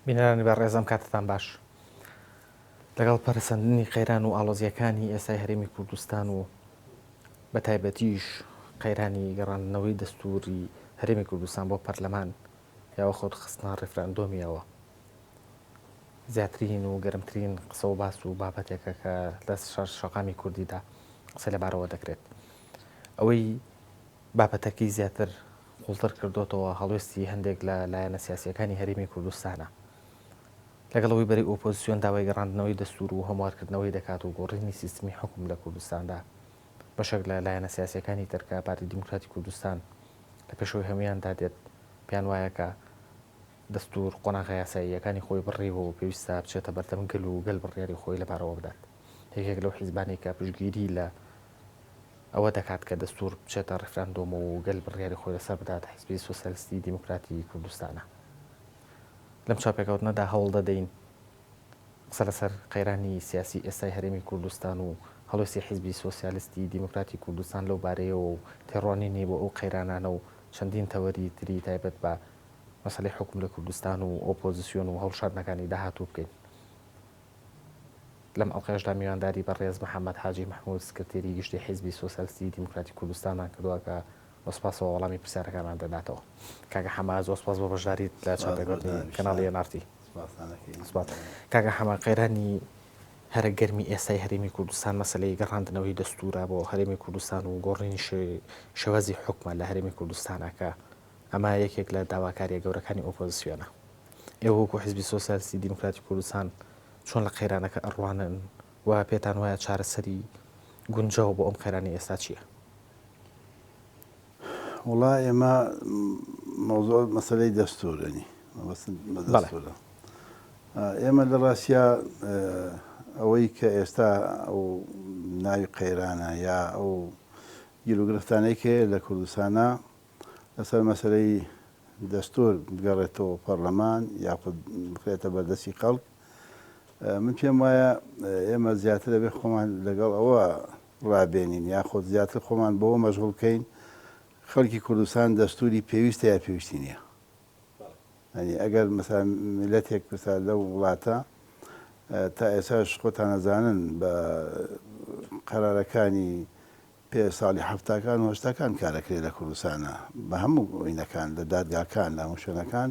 بینەرانی بە ڕێزەم کاتتان باش لەگەڵ پەرسەندنی قەیران و ئاڵۆزیەکانی ئێستای هەرێمی کوردستان و بە تایبەتیش قەیرانی گەڕاندنەوەی دەستوری هەرێمی کوردستان بۆ پەرلەمان یاوە خۆت خستنە ڕێفراندۆمیەوە زیاترین و گەرمترین قسە و باس و بابەتێکە کە لە شەقامی کوردیدا قسە لەبارەوە دەکرێت ئەوەی بابەتەکەی زیاتر قوڵتر کردوتەوە هەڵوێستی هەندێک لە لایەنە سیاسیەکانی هەرێمی کوردستانە لەگەڵەوەی بەری ئۆپۆزیسیۆن داوای گەڕاندنەوەی دەستور و هەموارکردنەوەی دەکات و گۆڕینی سیستمی حکوم لە کوردستاندا بەشێک لە لایەنە سیاسیەکانی تەرکە پارتی دیموکراتی کوردستان لە پێشەوەی هەمویاندا دێت پێیان وایە کە دەستور قۆناغە یاساییەکانی خۆی بڕێوە و پێویستە بچێتە بەردەم گەل و گەل بڕیاری خۆی لەبارەوە بدات یەکێک لەو حیزبانی کە پشتگیری لە ئەوە دەکات کە دەستور بچێتە ڕێفراندۆم و گەل بڕیاری خۆی لەسەر بدات حیزبی سۆسیالیستی دیموکراتی کوردستانە لەم چاپێکەوتنەدا هەوڵ دەدەین قسە لەسەر قەیرانی سیاسی ئێستای هەرێمی کوردستان و هەڵوێستی حیزبی سۆسیالیستی دیموکراتی کوردستان لەو بارەیەوە و تێڕوانینی بۆ ئەو قەیرانانە و چەندین تەوەری تری تایبەت بە مەسەلەی حکوم لە کوردستان و ئۆپۆزیسیۆن و هەڵشاردنەکانی داهاتوو بکەین لەم ئەڵقەیەشدا میوانداری بەڕێز محەممەد حاجی مەحموود سکرتێری گشتی حیزبی سۆسیالیستی دیموکراتی کوردستانمان کردووە کە وەسپاسەوە وەڵامی پرسیارەکانمان دەداتەوە کاکە حەما زۆر سپاس بۆ بەشداریت لە چاپێکەوتنی کەناڵی نارتی کاکە حەما قەیرانی هەرە گەرمی ئێستای هەرێمی کوردستان مەسەلەی گەڕاندنەوەی دەستورە بۆ هەرێمی کوردستان و گۆڕینی شێوازی حکومە لە هەرێمی کوردستانەکە ئەمە یەکێک لە داواکاریە گەورەکانی ئۆپۆزیسیۆنە ئێوە وەکو حیزبی سۆسیالیستی دیموکراتی کوردستان چۆن لە قەیرانەکە ئەڕوانن و پێتان وایە چارەسەری گونجاو بۆ ئەم قەیرانی ئێستا چییە؟ وڵای ئێمە مەوزوع مەسەلەی دەستورنی دەستورە ئێمە لە ڕاستیا ئەوەی کە ئێستا ئەو ناوی قەیرانە یا ئەو گیرروگرفتانەیەکێ لە کوردستانە لەسەر مەسەلەی دەستور بگەڕێتەوە پەرلەمان یاخود بخرێتە بەردەستی خەڵک من پێم وایە ئێمە زیاتر دەبێت خۆمان لەگەڵ ئەوە ڕابێنین یاخود زیاتر خۆمان بەوە مەشغوڵ بکەین خەڵکی کوردستان دەستوری پێویستە یا پێویستی نییە ئەنی ئەگەر مەسا میلەتێک پرسا لەو وڵاتە تا ئێساش خۆتان نەزانن بە قەرارەکانی پێ ساڵی هەفتاکان و هەشتاکان کارەکرێت لە کوردستانە بە هەموو ئۆینەکان لە دادگاکان لە هەموو شوێنەکان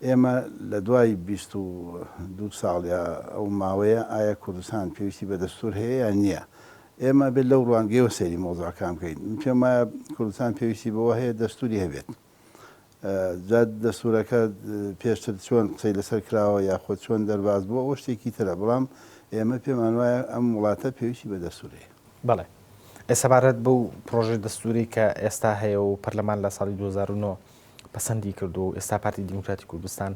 ئێمە لە دوای 22 ساڵ یا ئەو ماوەیە ئایا کوردستان پێویستی بە دەستور هەیە یان نییە ئێمە بێت لەو ڕوانگەیەوە سەیری مۆزوعەکان بکەین پێم وایە کوردستان پێویستی بەوە هەیە دەستوری هەبێت جات دەستورەکە پێشتر چۆن قسەی لەسەر کراوە یاخۆ چۆن دەرباز بووە ئەوە شتێکی ترە بەڵام ئێمە پێمان وایە ئەم وڵاتە پێویستی بە دەستورەیە بەڵێ ئێسەبارەت بەو پرۆژەی دەستوری کە ئێستا هەیە و پەرلەمان لە ساڵی 2009 پەسەندی کردو و ئێستا پارتی دیموکراتی کوردستان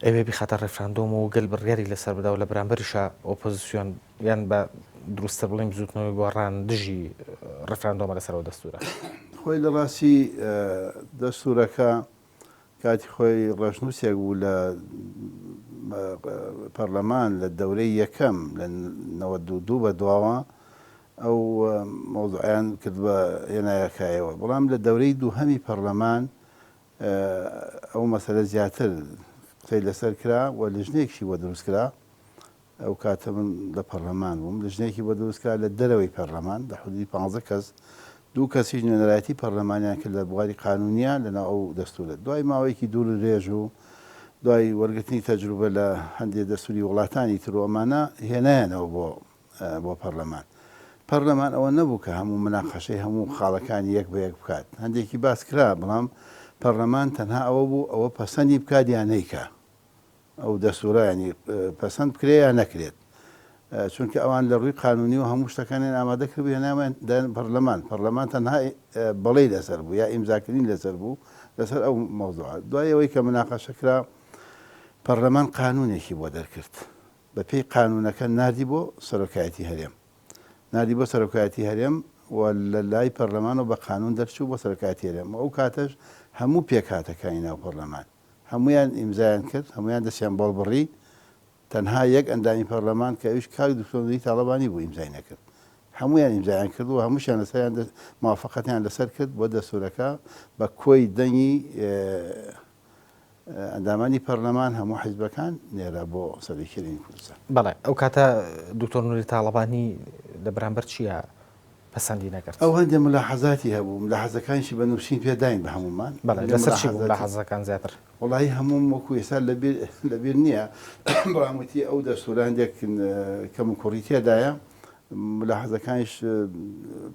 ئەوێ بخاتە ڕێفراندۆم و گەل بڕیاری لەسەر بدا و لە بەرامبەریشە ئۆپۆزیسیۆن یان بە دروستتر بڵێم زوتنەوەی گۆڕان دژی ڕێفراندۆمە لەسەرەوە دەستورە خۆی لە ڕاستی دەستورەکە کاتی خۆی ڕێژنووسێک بوو لە پەرلەمان لە دەورەی یەکەم لە 92 بە دواوە ئەو مۆزوعیان کرد بە هێنایەکایەوە بەڵام لە دەورەی دووهەمی پەرلەمان ئەو مەسەلە زیاتر قسەی لەسەر کرا و لژنەیەکشی بۆ دروستکرا ئەو کاتە من لە پەرلەمان بووم لژنەیەکی بۆ دروستکرا لە دەرەوەی پەرلەمان لە حدودی 15 کەس دوو کەسیش نوێنەرایەتی پەرلەمانیان کرد لە بواری قانونیە لەناو ئەو دەستورە دوای ماوەیەکی دوور و درێژ و دوای وەرگرتنی تەجروبە لە هەندێک دەستوری وڵاتانی تر و ئەمانە هێنایانەوە بۆ پەرلەمان پەرلەمان ئەوە نەبوو کە هەموو مناقەشەی هەموو خاڵەکانی یەک بە یەک بکات هەندێکی باس کرا بەڵام پەرلەمان تەنها ئەوە بوو ئەوە پەسەندی بکات یان نەیکا ئەو دەستورە ینی پەسەند بکرێ یان نەکرێت چونکە ئەوان لە ڕووی قانونی و هەموو شتەکانیان ئامادە کرد هێنامان پەرلەمان تەنها بەڵێ لەسەر بوو یا ئیمزاکردنی لەسەر بوو لەسەر ئەو مەوزوعە دوای ئەوەی کە مناقەشەکرا پەرلەمان قانونێکی بۆ دەرکرد بە پێی قانونەکە نردی بۆ سەرۆکایەتی هەرێم نردی بۆ سەرۆکایەتی هەرێم و لە لای پەرلەمانەوە بە قانون دەرچوو بۆ سەرۆکایەتی هەرێم ئەو کاتەش هەموو پێکهاتەکانی ناو پەرلەمان هەمویان ئیمزایان کرد هەمویان دەستیان بەڵبڕی تەنها یەک ئەندامی پەرلەمان کە ئەویش کاک دکتۆر تاڵەبانی بوو ئیمزای نەکرد هەمویان ئیمزایان کرد و هەمووشیان لەسەریان موافقەتیان لەسەر کرد بۆ دەستورەکە بە کۆی دەنگی ئەندامانی پەرلەمان هەموو حیزبەکان نێرە بۆ سەرکردنی کوردستان. بەڵێ ئەو کاتە دکتۆر نووری تاڵەبانی لە بەرامبەر چییە پەسەندی نەکرد؟ ئەو هەندێک ملاحەزاتی هەبوو، ملاحەزەکانشی بە نووسین پێداین بە هەمومان. لەسەر چی بوو ملاحەزەکان زیاتر؟ وڵی هەموم وەکو ئێستا لەبیر نییە، بەڵامەتی ئەو دەستوورە هەندێک کەم و کوڕی تێدایە، ملاحەزەکانیش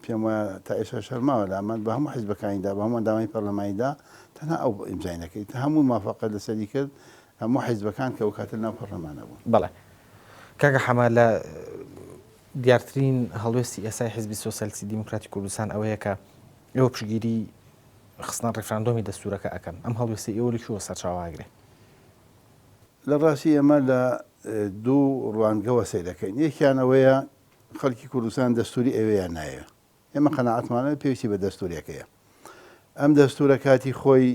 پێم وایە تا ئێستا شەرماوە لامان بە هەموو حیزبەکانیدا بە هەموو ئەندامانی پەرلەمانیدا تەنها ئەو ئیمزای نەکەیت، هەموو موافقەت لەسەری کرد هەموو حیزبەکان کە ئەو کاتە ناو پەرلەمانە بوون. بەڵێ کاکە حەما لە دیارترین هەڵوێستی ئێسای حیزبی سۆسیالیستی دیموکراتی کوردستان ئەوەیە کە ئێوە پشگیری خستنان ڕێفراندۆمی دەستوورەکە ئەەکەن، ئەم هەڵوێستی ئێوە لەکوێوە سەرچاوەگرێ؟ لە ڕاستی ئەمە لە دوو ڕوانگەوە سەیر دەکەین. یەکیان ئەوەیە خەڵکی کوردستان دەستوری ئەوەیان نایە، ئێمە قەناعەتمانە پێویستی بە دەستوریەکەیە. ئەم دەستورە کاتی خۆی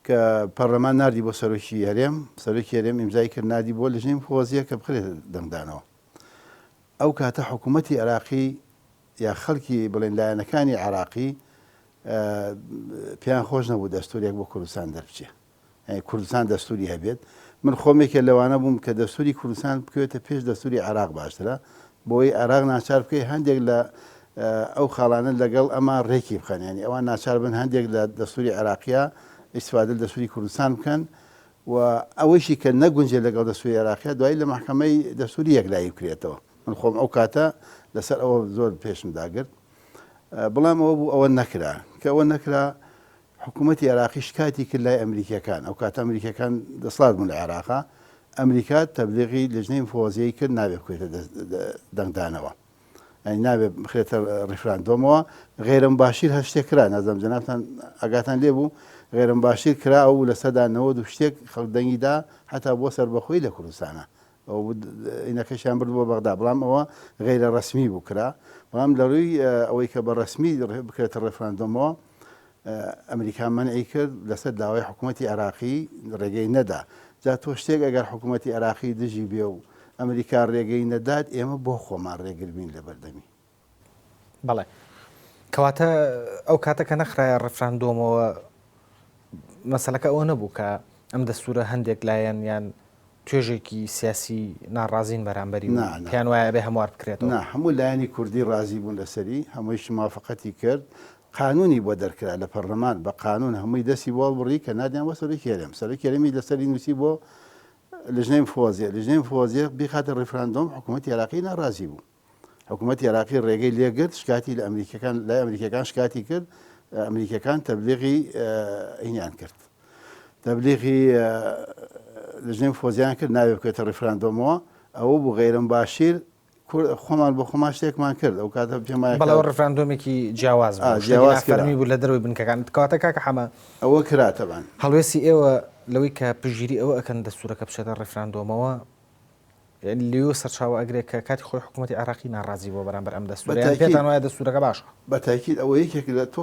کە پەرلەمان نردی بۆ سەرۆکی هەرێم، سەرۆکی هەرێم ئیمزای کرد نادی بۆ لەژنەی فۆزیە کە بخرێت دەنگدانەوە. ئەو کاتە حکوومەتی عێراقی یا خەڵکی بڵێن لایەنەکانی عێراقی پێیان خۆش نەبوو دەستورێک بۆ کوردستان دەربچێ، کوردستان دەستوری هەبێت. من خۆمێکە لەوانە بووم کە دەستوری کوردستان بکوێتە پێش دەستوری عێراق باشترە، بۆی عێراق ناچار بکەی هەندێک لە ئەو خاڵانە لەگەڵ ئەمە ڕێکی بخەن، ینی ئەوان ناچار بن هەندێک لە دەستوری عێراقیە ئیسفادە لە دەستوری کوردستان بکەن و ئەوەیشی کە نەگونجێت لەگەڵ دەستوری عێراقیە دوایی لە محکەمەی دەستوری یەکلایی بکرێتەوە. من خۆم ئەو کاتە لەسەر ئەوە زۆر پێشم داگرت، بەڵام ئەوە بوو ئەوە نەکرا کە ئەوە نەکرا حکوومەتی عێراقی شکاتی کرد لای ئەمریکیەکان. ئەو کاتە ئەمریکیەکان دەسڵات بوون لە عێراقا، ئەمریکا تەبلیغی لەژنەی فۆزیەی کرد نابێت بکوێتە دەنگدانەوە، ئەنی نابێت بخرێتە ڕیفراندۆمەوە. غێرم باشیر هەر شتێک کرا، نازەم جەنابتان ئاگاتان لێ بوو، غێرم باشیر کرا ئەو لە سەدانەوە دوو شتێک خەڵک دەنگیدا هەتا بۆ سەربەخۆی لە کوردستانە، ئەو ئینەکەشیان برد بۆ بەغدا، بەڵام ئەوە غێرە ڕسمی بوو کرا. بەڵام لە ڕووی ئەوەی کە بە ڕسمی بکرێتە ڕێفراندۆمەوە ئەمریکا منعی کرد لەسەر داوای حکوومەتی عێراقی ڕێگەی نەدا. جا تۆ شتێک ئەگەر حکوومەتی عێراقی دژی بێ و ئەمریکا ڕێگەی نەدات، ئێمە بۆ خۆمان ڕێگربین لە بەردەمی. بەڵێ کەواتە ئەو کاتە کە نەخرایە ڕێفراندۆمەوە مەسەلەکە ئەوە نەبوو کە ئەم دەستوورە هەندێک لایەن یان توێژێکی سیاسی ناڕازین بەرامبەری پیان وایە بێ هەموار بکرێتەوە؟ نا، هەموو لایەنی کوردی ڕازی بوون لەسەری، هەموویش موافقەتی کرد، قانونی بۆ دەرکرا لە پەرلەمان بە قانون هەمووی دەستی بۆ بڕی کە نادیان بۆ سەرۆکی هەرێم، سەرۆکی هەرێمی لەسەری نووسی بۆ لەژنەی فۆزیە، لەژنەی فۆزیە بیخاتە ڕێفراندۆم، حکوومەتی عێراقی ناڕازی بوو. حکوومەتی عێراقی ڕێگەی لێگرت، شکاتی لە ئەمریکەکان لای ئەمریکەکان شکاتی کرد، ئەمریکەکان تەبلیغی ئینیان کرد، تەبلیغی لەژنەی فۆزیان کرد ناوێ بکرێتە ڕێفراندۆمەوە. ئەوە بوو غێرم باشیر خۆمان بۆ خۆمان شتێکمان کرد. ئەو کاتە پێمایە بەڵەوە ڕێفراندۆمێکی جیاواز فەرمی بوو لە دەروی بنکەکان. کەواتە کاکە حەما ئەوە کراتەبان هەڵوێستی ئێوە لەوەی کە پژگیری ئەوە ئەکەن دەستوورەکە بچێتە ڕێفراندۆمەوە لێو سەرچاوە ئەگرێت کە کاتی خۆی حکوومەتی عێراقی ناڕازی بۆ بەرامبەر ئەم دەستوورە پێتان وایە دەستوورەکە باشە؟ بە تاکید ئەوە یەکێک لە تۆ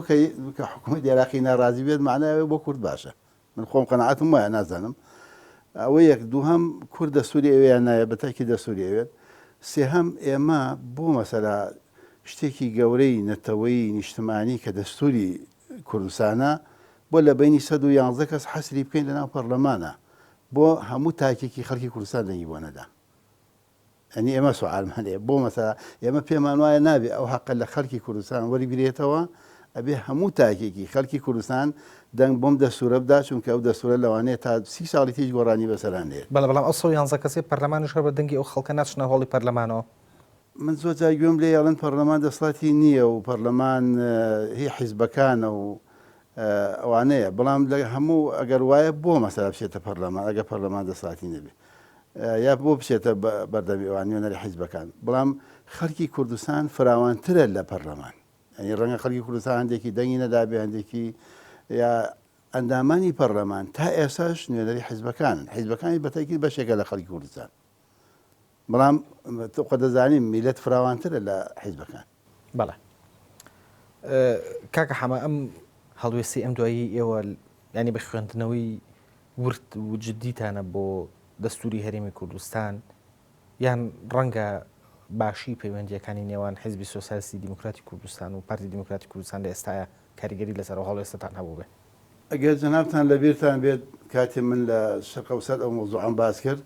کە حکوومەتی عێراقی ناڕازی بێت معناوێ بۆ کورد باشە. من خۆم قەناعەتم وایە نازانم. ئەوە یەک دووهەم کورد دەستوری ئەوەیان نایە، بە تاکید دەستوری ئەوێت. سێهەم ئێمە بۆ مەسەلا شتێکی گەورەی نەتەوەی نیشتمانی کە دەستوری کوردستانە بۆ لە بینی 111 کەس حەسری بکەین لەناو پەرلەمانە بۆ هەموو تاکێکی خەڵکی کوردستان دەنگی بۆ نەدا. ئەنی ئێمە سوالمان لێ بۆ مەسەلا ئێمە پێمان وایە نابێ ئەو حەقە لە خەڵکی کوردستان وەربگرێتەوە، ئەبێ هەموو تاکێکی خەڵکی کوردستان دەنگ بۆم دەستوورە بدا، چونکە ئەو دەستوورە لەوانەیە تا 30 ساڵی تیش گۆڕانی بەسەران لێت. بەڵام ئەو 111 کەسی پەرلەمانیش هەر بە دەنگی ئەو خەڵکە ناچنە هۆڵی پەرلەمانەوە. من زۆر جار گوێم لێ یاڵەن پەرلەمان دەسڵاتی نییە و پەرلەمان هی حیزبەکانە و ئەوانەیە، بەڵام لە هەموو ئەگەر وایە بۆ مەسەلا بچێتە پەرلەمان، ئەگەر پەرلەمان دەسڵاتی نەبێ یا بۆ بچێتە بەردەمی ئەوانی وێنەری حیزبەکان. بەڵام خەڵکی کوردستان فراوانترە لە پەرلەمان، ئەنی ڕەنگە خەڵکی کوردستان هەندێکی دەنگی نەدابێ، هەندێکی یا ئەندامانی پەرلەمان تا ئێساش نوێنەری حیزبەکانن. حیزبەکانی بەتاکید بەشێکە لە خەڵکی کوردستان، بەڵام خۆ دەزانین میلەت فراوانترە لە حیزبەکان. بەڵێ کاکە حەما ئەم هەڵوێستی ئەم دوایی ئێوە ینی بە خوێندنەوەی ورد و جددیتانە بۆ دەستوری هەرێمی کوردستان یان ڕەنگە باشی پەیوەندیەکانی نێوان حیزبی سۆسیالیستی دیموکراتی کوردستان و پارتی دیموکراتی کوردستان لە ئێستاە کاریگەری لەسەر هەڵوێستتان هەبوو بێ؟ ئەگەر جەنابتان لەبیرتان بێت کاتێ من لە شەق و سەر ئەو مۆزوعەم باس کرد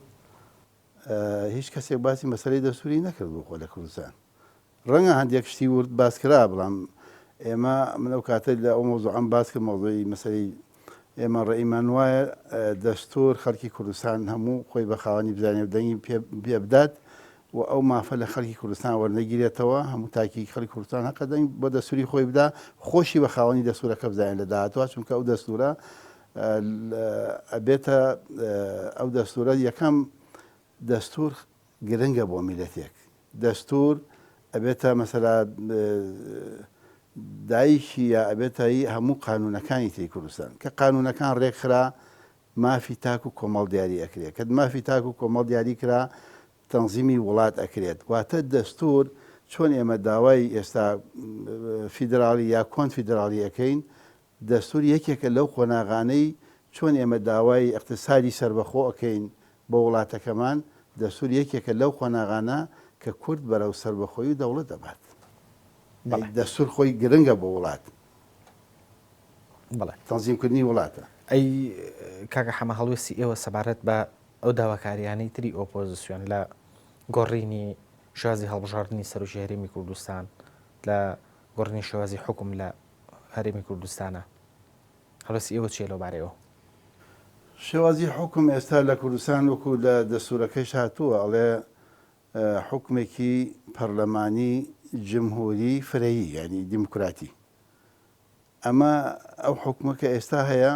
هیچ کەسێک باسی مەسەلەی دەستوری نەکردبوو خۆ لە کوردستان. ڕەنگە هەندێک شتی ورد باسکرا، بەڵام ئێمە من ئەو کاتە لە ئەو مۆزوعەم باس کرد مۆزوعی مەسەلەی ئێمە ڕێیمان وایە دەستور خەڵکی کوردستان هەموو خۆی بە خاوەنی بزانێ و دەنگی پێ بدات و ئەو مافە لە خەڵکی کوردستان وەرنەگیرێتەوە، هەموو تاکی خەڵکی کوردستان حەقە دەنگ بۆ دەستوری خۆی بدا، خۆشی بە خاوەنی دەستورەکە بزانێت لە داهاتوە، چونکە ئەو دەستورە ئەبێتە ئەو دەستورە یەکەم دەستور گرنگە بۆ میلەتێک. دەستور ئەبێتە مەسەلا دایکی یا ئەبێتایی هەموو قانونەکانی تی کوردستان کە قانونەکان ڕێکخرا مافی تاک و کۆمەڵ دیاری ئەکرێت. کە مافی تاک و کۆمەڵ دیاری کرا تەنزیمی وڵات ئەکرێت. واتە دەستور چۆن ئێمە داوای ئێستا فیدراالی یا کۆن فیدراالی ئەەکەین، دەستور یەکێکە لەو خۆناغانەی چۆن ئێمە داوای اقتصادی سربەخۆ ئەەکەین بە وڵاتەکەمان، دەستور یەکێکە لەو خۆناغانە کە کورد بەرەو سربەخۆی و دەوڵەت دەبات. دەستور خۆی گرنگە بۆ وڵات، تەنزیمکردنی وڵاتە. ئەی کاکە حەمە هەڵوێستی ئێوە سەبارەت بە ئەو داواکاریانەی تری ئۆپۆزیسیۆن لە گۆڕینی شێوازی هەڵبژاردننی سەرۆکی هەرێمی کوردستان، لە گۆڕنی شێوازی حکوم لە هەرێمی کوردستانە، هەڵوێستی ئێوە چیە لەوبارەیەوە؟ شێوازی حکم ئێستا لە کوردستان وەکو لە دەستورەکەیش هاتووە، ئەڵێ حکمێکی پەرلەمانی جمهوری فرەیی، ینی دیموکراتی. ئەمە ئەو حکومەکە ئێستا هەیە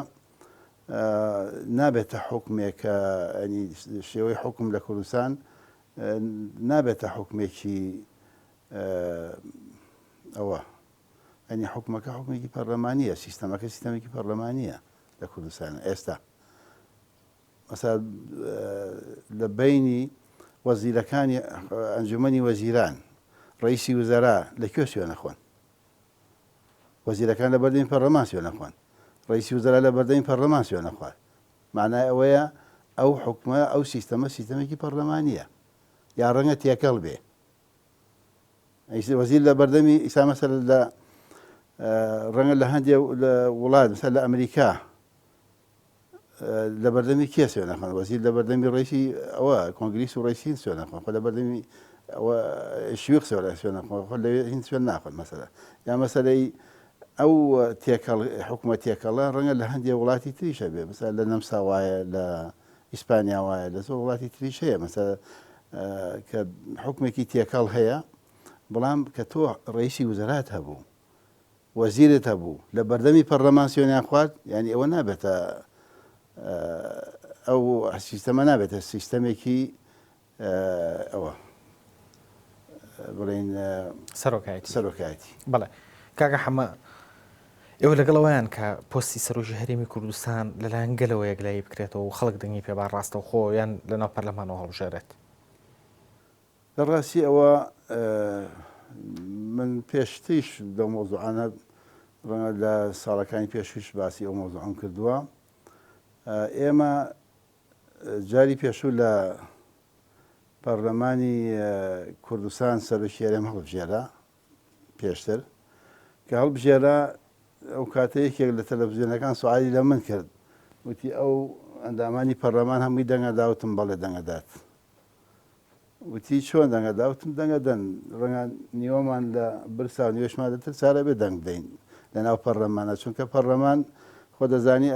نابێتە حکمێکە ئەنی شێوەی حکم لە کوردستان نابێتە حکمێکی ئەوە ئەنی حکومەکە حکمێکی پەرلەمانیە، سیستەمەکە سیستەمێکی پەرلەمانیە لە کوردستان ئێستا. مەسا لە بینی وەزیرەکانی ئەنجومەنی وەزیران، ڕئیسی وزەرا لەکوێ سوێنە خۆن؟ وەزیرەکان لە بەردەمی پەرلەمان سوێنە خوان، ڕئیسی وزەرا لە بەردەمی پەرلەمان سوێنە خوارد. معنای ئەوەیە ئەو حکومە ئەو سیستەمە سیستەمێکی پەرلەمانیە، یا ڕەنگە تێکەڵ بێ. وەزیر لە بەردەمی ئیسا مەسەل لە ڕەنگە لە هەندێک وڵات مثل لە ئەمریکا لە بەردەمی کێ سوێنە خوان؟ وەزیر لە بەردەمی ڕئیسی ئەوە کۆنگریس و ڕئیسی هیند سوێنە خوان، خۆ لە بەردەمی شوێخ سوێنە خوان، خۆ لە هیند سوێن ناخوان. مەسەلا یا مەسەلەی ئەو حکومە تێکەڵە ڕەنگە لە هەندێک وڵاتی تریشە بێ، مثلا لە نەمسا وایە، لە ئیسپانیا وایە، لە زۆر وڵاتی تریش هەیە مەسەلا کە حکومێکی تێکەڵ هەیە، بەڵام کە تۆ ڕئیسی وزەرات هەبوو، وەزیرت هەبوو، لە بەردەمی پەرلەمان سوێنیان خوارد، یعنی ئەوە نابێتە ئەو سیستەمە نابێتە سیستەمێکی ئەوە بڵێن سەرۆکایەتی. بەڵێ کاکە حەمە، ئێوە لەگەڵەوەیان کە پۆستی سەرۆکی هەرێمی کوردستان لەلایەن گەلەوە یەکلایی بکرێتەوە و خەڵک دەنگی پێ ڕاستەو خۆ یان لەناو پەرلەمانەوە هەڵبژێرێت؟ لە ڕاستی ئەوە من پێشتیش لەو مۆزوعانە ڕەنگە لە ساڵەکانی پێشویش باسی ئەو مۆزوعم کردووە. ئێمە جاری پێشوو لە پەرلەمانی کوردستان سەرۆکی هەرێم هەڵبژێرا پێشتر، کە هەڵبژێرا ئەو کاتە یەکێک لە تەلەڤیزیۆنەکان سوعالی لە من کرد، وتی ئەو ئەندامانی پەرلەمان هەمووی دەنگەداوتم. بەڵێ دەنگەدات. وتی چۆن دەنگەداوتم؟ دەنگەدەن، ڕەنگە نیوەمان لە برسا و نیوەشمان دەتر چارە بێ دەنگ بدەین لە ناو پەرلەمانە، چونکە پەرلەمان خۆ دەزانی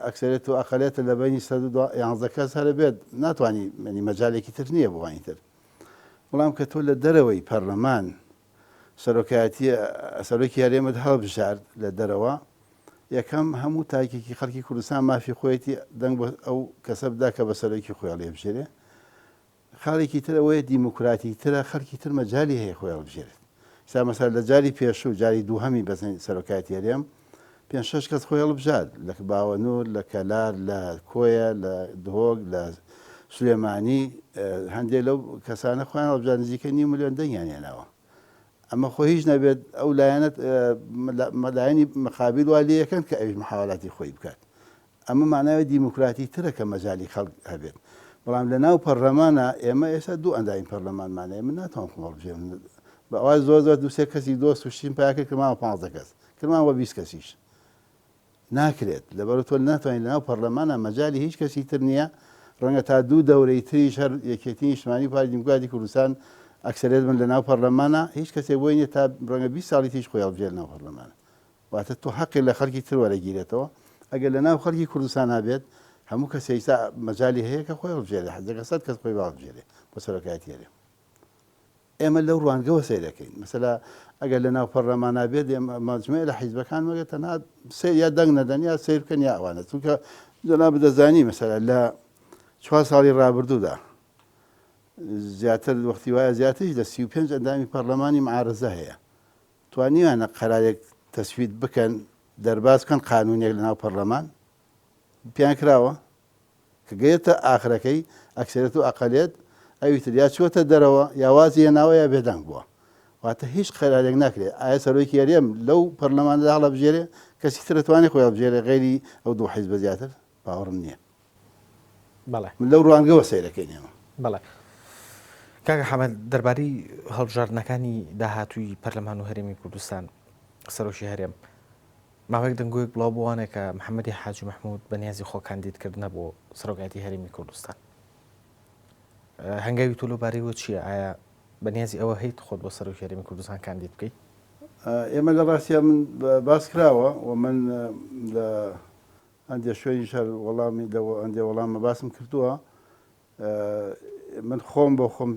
ئەکسەرێت و ئەقەلێتە لە بینی 111 کەس هەرە بێت، ناتوانانی مەنی مەجالێکی تر نییە بوانی تر. بەڵام کە تۆ لە دەرەوەی پەرلەمان سەرۆکی هەرێمت هەڵبژارد لە دەرەوە، یەکەم هەموو تاکێکی خەڵکی کوردستان مافی خۆیەتی دەنگ بۆ ئەو کەسە بدا کە بە سەرۆکی خۆی هەڵێبژێرێ. خاڵێکی تر ئەوەیە دیموکراتی ترە، خەڵکی تر مەجای هەیە خۆی هەڵبژێرێت. ئێستا مەسەلا لە جاری پێشوو جاری دووهەمی بەزین سەرۆکایەتی هەرێم 5-6 کەس خۆی هەڵبژارد، لە باوەنور، لە کەلار، لە کۆیە، لە دهۆک، لە سولێمانی، هەندێک لەو کەسانە خۆیان هەڵبژارد نزیکە 2 ملیۆن دەنگیان هێناوە. ئەمە خۆ هیچ نەبێت ئەو لایەنەت مەلایەنی مەقابل وا لێ یەکەن کە ئەویش محاوەڵاتی خۆی بکات. ئەمە معناوی دیموکراتی ترە کە مەجای خەڵک هەبێت. بەڵام لە ناو پەرلەمانە ئێمە ئێستا 2 ئەندامی پەرلەمانمانەیە، من ناتوانم خۆم هەڵبژێرم. بەواز زۆر 2-3 کەسی دۆست و شتیم پیا کرد، کردمانەوە 15 کەس، کردمانەوە 20 کەسیش. ناکرێت لەبەر تۆ ناتوانین لەناو پەرلەمانە مەجای هیچ کەسی تر نییە ڕەنگە تا دوو دەورەی تریش هەر یەکێتی نیشتمانی پارتی دیموکراتی کوردستان ئەکسەرێت بن لەناو پەرلەمانە هیچ کەسێک بۆی نیە تا ڕەنگە 20 ساڵی تیش خۆی هەڵبژێر لەناو پەرلەمانە واتە تۆ حەقی لە خەڵکی تر وەرەگیرێتەوە ئەگەر لەناو خەڵکی کوردستان نابێت هەموو کەس ئێستا مەجای هەیە کە خۆی هەڵبژێرێ حەزەکە سەد کەس خۆی هەڵبژێرێ بۆ سەرۆکایەتی هەرێم ئێمە لەو ڕوانگەوە سیر دەکەین مەسەلا ئەگەر لەناو پەرلەمان نابێت مجموعە لە حیزبەکان وەگە تەنها سیر یا دەنگ نەدەن یا سیر بکەن یا ئەوانە چونکە جەناب دەزانی مەسەلا لە 4 ساڵی ڕابردوودا زیاتر وەختی وایە زیاتریش لە 35 ئەندامی پەرلەمانی معارەزە هەیە توانیوانە قەرارێک تەسوید بکەن دەرباز بکەن قانونێک لەناو پەرلەمان پیان کراوە کە گەیەتە ئاخرەکەی ئەکسەرەت و ئەقەلێت ئەویتر یا چوەتە دەرەوە یاوازی هێناوە یا بێدەنگ بووە واتە هیچ قەرارێک ناکرێت ئایا سەرۆکی هەرێم لەو پەرلەماندا هەڵەبژێرێ کەسی تر دەتوانێت خۆی هەڵبژێرێ غەیری ئەو دوو حیزبە زیاتر باوەڕم نییە بەڵێ من لەو ڕوانگەوە سیرەکەین ئێمە بەڵێ کاکە حەمەد دەربارەی هەڵبژاردنەکانی داهاتووی پەرلەمان و هەرێمی کوردستان سەرۆکی هەرێم ماوەیەک دەنگۆیەک بڵاو بووانێک کە محەممەدی حاجی مەحموود بەنیازی خۆ کاندیدکردنە بۆ سەرۆکایەتی هەرێمی کوردستان هەنگاوی تۆ لەبارەیەوە چییە ئایا بەنیازی ئەوە هەیت خۆت بۆ سەرۆکی هەرێمی کوردستان کاندید بکەیت ئێمە لە ڕاستیە من باس کراوە و من لە ئەندێ شوێنی شەر وەڵامی ئەندێ وەڵامە باسم کردووە من خۆم بۆ خۆم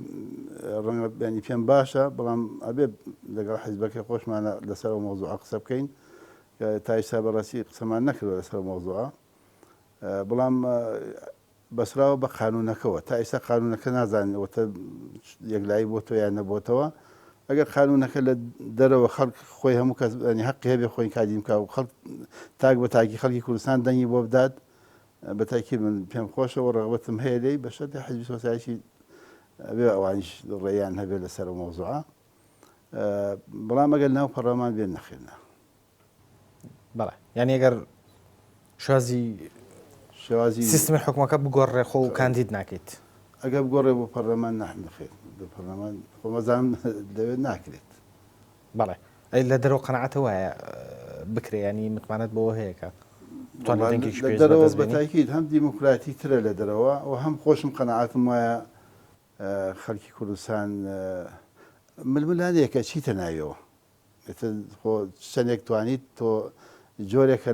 ڕەنگە بینی پێم باشە بەڵام ئەبێ لەگەڵ حیزبەکەی خۆشمانە لەسەر مۆزوع قسە بکەین تا ئێستا بەڕاستی قسەمان نەکردوە لەسەر مۆزوعە بەڵام بەسراوە بە قانونەکەەوە تا ئێستا قانونەکە نازانەوەتە یەکلایی بۆ تۆ یان نەبووتەوە ئەگەر قانونەکە لە دەرەوە خەڵک خۆی هەموو کەس حەقی هەبێ خۆی کادیم کا و خەڵک تاک بە تاکی خەڵکی کوردستان دەنگی بۆ بدات بە تاکید من پێم خۆشەوە ڕغبەتم هەیە لێی بە شەرطی حیزبی سۆسیالیستی ئەبێ ئەوانیش ڕێیان هەبێ لەسەر مۆزوعە بەڵام ئەگەر ناو پەرلەمان بێن نەخێنە بەڵێ یعنی ئەگەر شازی سیستمی حکومەکە بگۆڕێ خۆ و کاندید ناکەیت ئەگەر بگۆڕێ بۆ پەرلەمان نەخێت بە پەرلەمان خۆمەزان دەوێت ناکرێت بەڵێ ئەی لە دەرەوە قەنەعەتە وایە بکرێ ینی متمانەت بەوە هەیە کە دەرەوە بەتاکید هەم دیموکراتی ترە لە دەرەوە و هەم خۆشم قەنەعەتم وایە خەڵکی کوردستان ململانەیەکە چیتە ناویەوە چەندێک توانیت تۆ جۆرێکە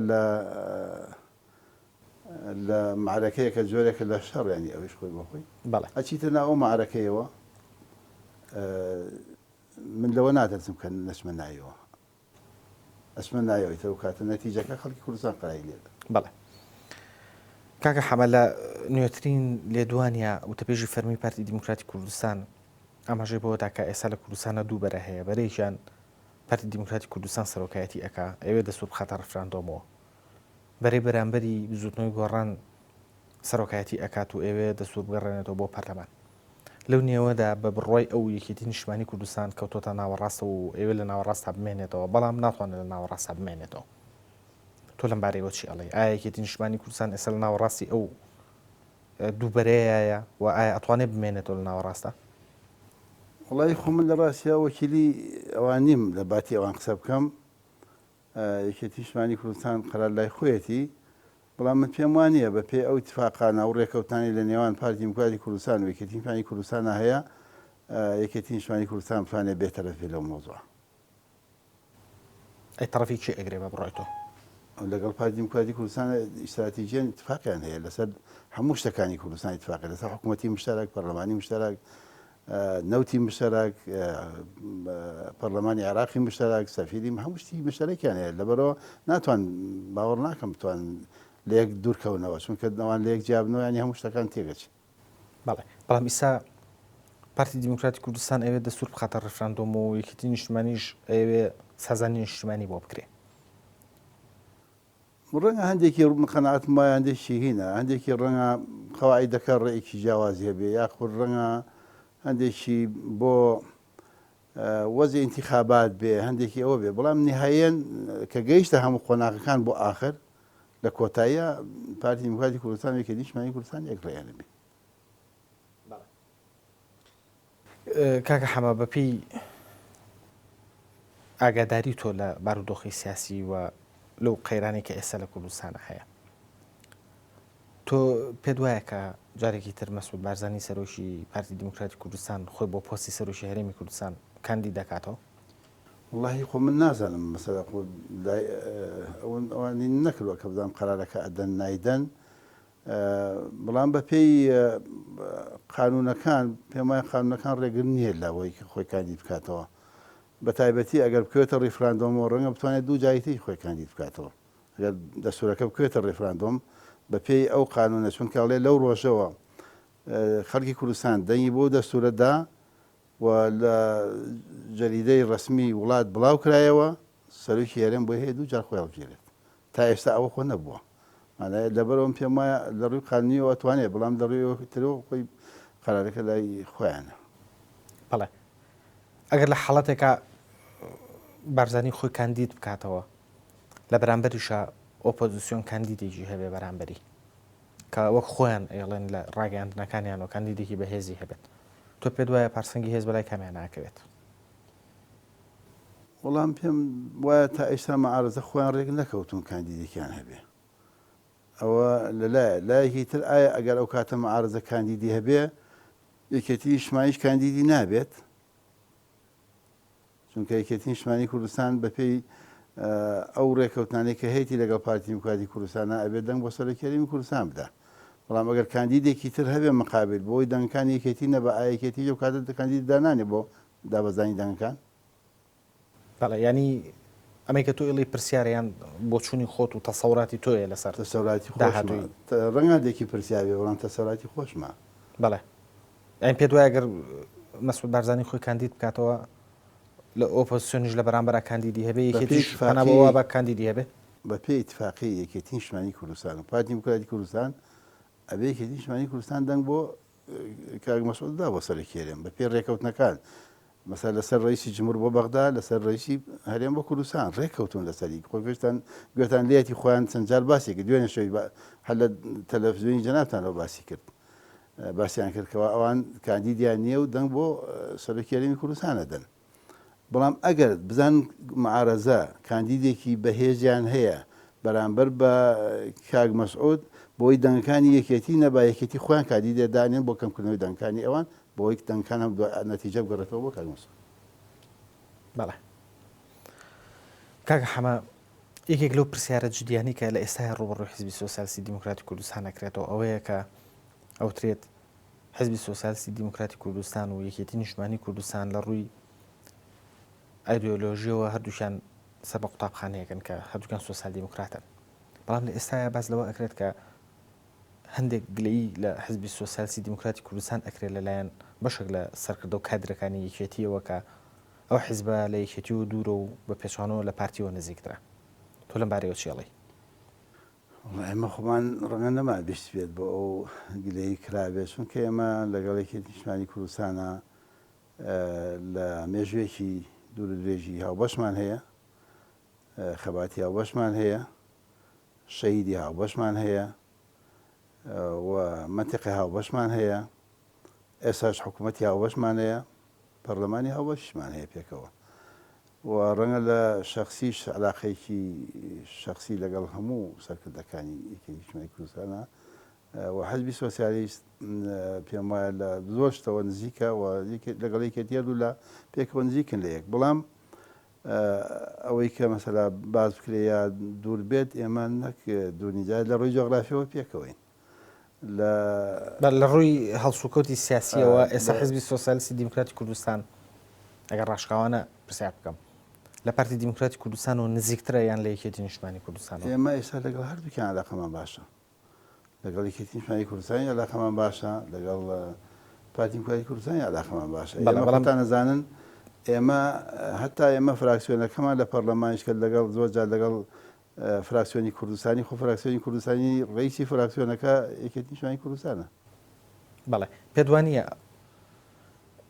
لە معرەکەیەکە جۆرێکە لە شەڕ ینی ئەوش خۆی بۆ خۆی ئەچیتە ناو ئەو معرەکەیەوە من لەوە نادەچم کە نەچمە نایەوە ئەچمە نایەوەیتە و کاتە نەتیجەکە خەڵکی کوردستان قەرای لێدا بەڵێ کاکە حەمە لە نوێترین لێدوانە وتەپێژی فەرمی پارتی دیموکراتی کوردستان ئاماژەی بەوەدا کە ئێستا لە کوردستانە دوو بەرە هەیە بەرەیشیان پارتی دیموکراتی کوردستان سەرۆکایەتی ئەکا ئەوێ دەسوود بخاتە ڕفراندۆمەوە بەرەی بەرامبەری زوتنەوەی گۆڕان سەرۆکایەتی ئەکات و ئێوێ دەسوود بگەڕێنێتەوە بۆ پەرلەمان لەو نێوەدا بە بڕۆی ئەو یەکێتی نیشتمانی کوردستان کەوتۆتە ناوەڕاستە و ئێوە لە ناوەڕاستە بمێنێتەوە بەڵام ناتوانێت لە ناوەڕاستە بمێنێتەوە تۆ لەم بارەیەوە چی ئەڵێ ئایا یەکێتی نیشتمانی کوردستان ئێستا لە ناوەڕاستی ئەو دووبەرەیە و ئایا ئەتوانێت بمێنێتەوە لە ناوەڕاستە وڵی خۆ من لە ڕاستیا وەکیلی ئەوان نیم لە باتی ئەوان قسە بکەم یەکێتی نیشتمانی کوردستان قەرار لای خۆیەتی بەڵام من پێم وانە بە پێی ئەو اتفاقانە و ڕێکەوتانی لە نێوان پارتی دیموکراتی کوردستان و یەکێتی نیشتمانی کوردستانە هەیە یەکێتی نیشتمانی کوردستان بتوانێت بێتەرەفێ لەو مۆزوعە ئەی تەرەفی چی ئەگرێ بە بڕۆی تۆ لەگەڵ پارتی دیموکراتی کوردستان ئیستراتیژیان اتفاقیان هەیە لەسەر هەموو شتەکانی کوردستان اتفاقی لەسەر حکوومەتی مشتەرەک پەرلەمانی مشتەرەک نەوتی مشتەرەک پەرلەمانی عێراقی مشتەرەک سەفیری هەموو شتی مشتەرەکیان هەیە لەبەرەوە ناتوان باوەڕ ناکەم بتوان لە یەک دوورکەونەوە چونکە ئەوان لە یەک جیابنەوە ینی هەموو شتەکان تێگەچێت بەڵێ بەڵام ئیسا پارتی دیموکراتی کوردستان ئەوێ دەسوود بخاتە ڕفراندۆم و یەکێتی نیشتمانیش ئەوێ سازانی نیشتمانی بۆ بکرێ ڕەنگە هەندێکی قەنەعەتم وایە هەندێکی هینە هەندێکی ڕەنگە قەواعیدەکە ڕێیەکی جیاوازی هەبێ یاخود ڕەنگە هەندێکی بۆ وەزی ئینتیخابات بێ هەندێکی ئەوە بێ بەڵام نهایەن کە گەیشتە هەموو قۆناغەکان بۆ ئاخر لە کۆتاییە پارتی دیموکراتی کوردستان یەکێتی نیشتمانی کوردستان یەک ڕێیانە بێ کاکە حەمە بەپێی ئاگاداری تۆ لە بارودۆخی سیاسی و لەو قەیرانی کە ئێستا لە کوردستانە هەیە. تۆ پێت وایە کە جارێکی تر مەسعود بارزانی سەرۆکی پارتی دیموکراتی کوردستان خۆی بۆ پۆستی سەرۆکی هەرێمی کوردستان کاندید دەکاتەوە؟ والله خۆ من نازانم مەسەلا ئەوانی نەکردووە کە بزانم قەرارەکە ئەدەن نایدەن، بەڵام بە پێی قانونەکان پێم وایە قانونەکان ڕێگر نییە لەوەی خۆی کاندید بکاتەوە، بە تایبەتی ئەگەر بکوێتە ڕیفراندۆمەوە ڕەنگە بتوانێت دوو جایتی خۆی کاندید بکاتەوە. ئەگەر دەستوورەکە بکوێتە ڕیفراندۆم بە پێی ئەو قانونە، چونکە ئەڵێ لەو ڕۆژەوە خەڵکی کوردستان دەنگی بۆ دەستوورەدا و لە جەریدەی ڕسمی وڵات بڵاو کرایەوە، سەرۆکی هەرێم بۆ هەیە دوو جار خۆی هەڵبژێرێت. تا ئێستا ئەوە خۆ نەبووە، مانایە لەبەرەوەم پێم وایە لە ڕووی قانونیەوە ئەتوانێت، بەڵام لە ڕووی ترەوە خۆی قەرارەکە لای خۆیانە. بەڵێ ئەگەر لە حاڵەتێکە بارزانی خۆی کاندید بکاتەوە لە بەرامبەریشە ئۆپۆزیسیۆن کاندیدێکی هەبێ بەرامبەری کە وەک خۆیان ئێڵێن لە ڕاگەیاندنەکانیانەوە کاندیدێکی بەهێزی هەبێت، تۆ پێت وایە پارسەنگی هێز بەلای کامیان ناکەوێت؟ وەڵام پێم وایە تا ئێستا مەعارەزە خۆیان ڕێک نەکەوتون کاندیدێکیان هەبێ. ئەوە لایەکی تر ئایا ئەگەر ئەو کاتە مەعارەزە کاندیدی هەبێ یەکێتی نیشتیمانیش کاندیدی نابێت؟ چونکە یەکێتی نیشتیمانی کوردستان بە پێی ئەو ڕێکەوتانەی کە هەیەی لەگەڵ پارتی دیموکراتی کوردستانە ئەبێت دەنگ بۆ سەرۆکی هەرێمی کوردستان بدە. بەڵام ئەگەر کاندیدێکی تر هەبێ مقابل بۆی دەنگەکانی یەکێتی نەبە ئایەکێتی و کاتە کاندید دانانێ بۆ دابەزانی دەنگەکان. بەڵێ ینی ئەمەی کە تۆ ئێڵی پرسیاریان بۆ چوونی خۆت و تەسەوراتی تۆیە لەسەر تەسەوراتی خۆشمە، ڕەنگادێکی پرسیاوێ بەڵام تەسەوراتی خۆشمە. بەڵێ ئەین پێت وایە ئەگەر مەسعود بارزانی خۆی کاندید بکاتەوە لە ئۆپۆزیسیۆنیش لە بەرامبەر کاندیدی هەبێ یەکێتیش فەنەبەوە بە کاندیدی هەبێ بە پێی اتفاقی یەکێتی نیشتیمانی کوردستان و پارتی دیموکراتی کوردستان ئەبێ یەکێتی نیشتیمانی کوردستان دەنگ بۆ کاک مەسعود دا بۆ سەرۆکی هەرێم بە پێی ڕێکەوتنەکان، مەسەلا لەسەر ڕئیسی جمهور بۆ بەغدا، لەسەر ڕئیسی هەرێم بۆ کوردستان ڕێکەوتون لەسەری خۆی گوێتان لێتی خۆیان چەند جار باسی کرد، دوێنێ شەوی هەر لە تەلەڤیزیۆنی جەنابتانەوە باسی کرد، باسییان کردکەوە ئەوان کاندیدیان نییە و دەنگ بۆ سەرۆکی هەرێمی کوردستان ئەدەن. بەڵام ئەگەر بزان مەعارەزە کاندیدێکی بەهێزیان هەیە بەرامبەر بە کاک مەسعود بۆی دەنگەکانی یەکێتی نەبا یەکێتی خۆیان کاندیدێ دانێن بۆ کەمکردنەوەی دەنگەکانی ئەوان بۆی دەنگەکان هەم نەتیجە بگەڕێتەوە بۆ کاک مەسعود. بەڵێ کاکە حەمە یەکێک لەو پرسیارە جدیانی کە لە ئێستای ڕوبەڕووی حیزبی سۆسیالیستی دیموکراتی کوردستان ئەکرێتەوە ئەوەیە کە ئەوترێت حیزبی سۆسیالیستی دیموکراتی کوردستان و یەکێتی نیشتیمانی کوردستان لە ڕووی ئایدۆلۆژیەوە هەردووشیان سەر بە قوتابخانەیەکن کە هەردووکیان سۆسیال دیموکراتن، بەڵام لە ئێستاە باز لەوە ئەکرێت کە هەندێک گلەیی لە حیزبی سۆسیالیستی دیموکراتی کوردستان ئەکرێت لەلایەن بەشێک لە سەرکردە و کادرەکانی یەکێتیەوە کە ئەو حیزبە لە یەکێتی و دوورە و بە پێچوانەوە لە پارتیەوە نزیکترە. تۆ لەم بارەیەوە چێڵی؟ ئێمە خۆمان ڕەنگە نەما بیست بێت بۆ ئەو گلەی کرابێت، چونکە ئێمە لەگەڵ یەکێتی نیشتیمانی کوردستانە لە مێژوێکی دوور درێژی هاوبەشمان هەیە، خەباتی هاوبەشمان هەیە، شەهیدی هاوبەشمان هەیە و مەنتیقی هاوبەشمان هەیە، ئێساش حکوومەتی هاوبەشمان هەیە، پەرلەمانی هاوبەشمان هەیە پێکەوە و ڕەنگە لە شەخسیش علاقەیەکی شەخسی لەگەڵ هەموو سەرکردەکانی یەکێتی نیشتیمانی کوردستانە و حیزبی سۆسیالیست پێم وایە لە زۆر شتەوە نزیکە و لەگەڵ یەکێتی هەردوو لە پێکەوە نزیکن لە یەک، بەڵام ئەوەی کە مەسەلا باز بکرێ یا دوور بێت ئێمە نەک دوورنیجات لە ڕووی جۆغرافیەوە پێکەوەین. لە ڕووی هەڵسوکەوتی سیاسیەوە ئێستا حیزبی سۆسیالیستی دیموکراتی کوردستان ئەگەر ڕاشقاوانە پرسیار بکەم لە پارتی دیموکراتی کوردستان و نزیکترە یان لە یەکێتی نیشتیمانی کوردستان؟ ئێمە ئێستا لەگەڵ هەردووکیان علاقەمان باشە، لەگەڵ یەکێتی نیشتیمانی کوردستانی علاقەمان باشە، لەگەڵ پارتی دیموکراتی کوردستانی علاقەمان باشە. بەڵام نەزانن ئێمە هەتا ئێمە فراکسیۆنەکەمان لە پەرلەمانیش کرد لەگەڵ زۆر جار لەگەڵ فراکسیۆنی کوردستانی خۆ فراکسیۆنی کوردستانی ڕئیسی فراکسیۆنەکە یەکێتی نیشتیمانی کوردستانە. بەڵێ پێت وانییە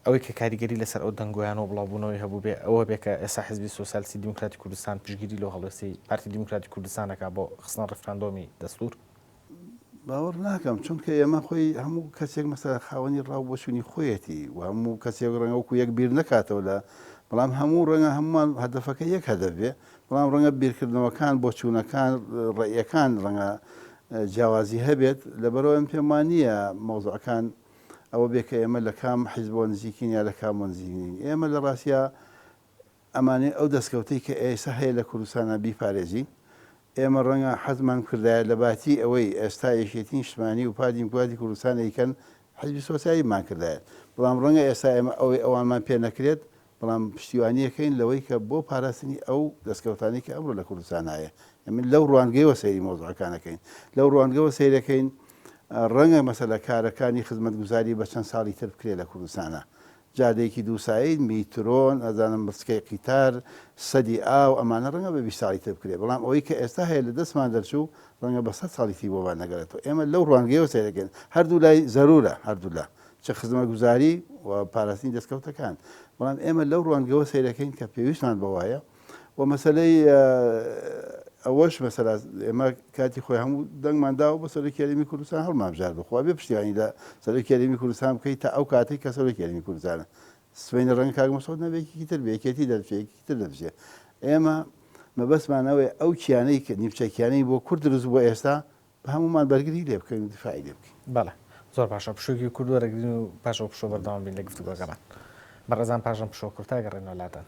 ئەوەی کە کاریگەری لەسەر ئەو دەنگۆیانەوە بڵاوبوونەوەی هەبوو بێ ئەوە بێ کە ئێستا حیزبی سۆسیالیستی دیموکراتی کوردستان پشگیری لەو هەڵوێستی پارتی دیموکراتی کوردستانەکە بۆ خستنە ڕێفراندۆمی دەستور؟ باوەڕ ناکەم، چونکە ئێمە خۆی هەموو کەسێک مەسەلا خاوەنی ڕاو بۆچوونی خۆیەتی و هەموو کەسێک ڕەنگە وەکو یەک بیر نەکاتەوە لە بەڵام هەموو ڕەنگە هەمومان هەدەفەکە یەک هەدەف بێ بەڵام ڕەنگە بیرکردنەوەکان بۆ چوونەکان ڕێیەکان ڕەنگە جیاوازی هەبێت لەبەرەوە ئەم پێمان نییە مۆزوعەکان ئەوە بێ کە ئێمە لە کام حیزب بۆ نزیکین یا لە کام بۆ نزیکین ئێمە لە ڕاستە ئەمانێ ئەو دەستکەوتەی کە ئێستا هەیە لە کوردستانە بیپارێزین ئێمە ڕەنگە حەزمان کردایە لە باتی ئەوەی ئێستا یەکێتین نیشتمانی و پادیمکواتی کوردستان ئەیکەن حیزبی سۆسیالیمان کردایە بەڵام ڕەنگە ئێستا ئێمە ئەوەی ئەوانمان پێ نەکرێت بەڵام پشتیوانیەکەین لەوەی کە بۆ پاراستنی ئەو دەستکەوتانی کە ئەمڕۆ لە کوردستان هەیە ئەمە لەو ڕوانگەیەوە سەیری مۆزوعەکانەکەین لەو ڕوانگەوە سیرەکەین ڕەنگە مەسەلە کارەکانی خزمەتگوزاری بە چەند ساڵی تر بکرێت لە کوردستانە جادەیەکی دووسایی میترۆن ئەزانم بچکەی قیتار سەدی ئاو ئەمانە ڕەنگە بە 20 ساڵی تر بکرێت بەڵام ئەوەی کە ئێستا هەیە لە دەستمان دەرچوو ڕەنگە بە 100 ساڵی بۆمان نەگەرێتەوە ئێمە لەو ڕوانگەیەوە سیرەکەین هەردوو لای زەرورە هەردوو لە چه خزمەتگوزاری و پاراستنی دەستکەوتەکان بەڵام ئێمە لەو ڕوانگەوە سیرەکەین کە پێویستمان بەوایە و مەسلەی ئەوەش مەسەلا ئێمە کاتی خۆی هەموو دەنگمانداوە بە سەرۆکی هەرێمی کوردستان هەڵمامژار بخوا بێ پشتیوانی لە سەرۆکی هەرێمی کوردستان بکەیت تا ئەو کاتێک کە سەرۆکی هەرێمی کوردستانە سبەینە ڕەنگە کاک مەسعود نەبێکی تر بێکێتی دەرفێکی تر دەبژێ ئێمە مەبەستمانەوەی ئەو کیانەی کە نیمچەکیانەی بۆ کورد دروست بۆ ئێستا بە هەمومان بەرگری لێ بکەین و دیفاعی لێ بکەین بەڵێ زۆر باشە پشووی کورد وەرەگرین و پاشەوە پشۆ بەردەوام بین لە گفتوگۆکەمان بەڕێزان پاشان پشۆ کورتای گەڕێنەوە لاتان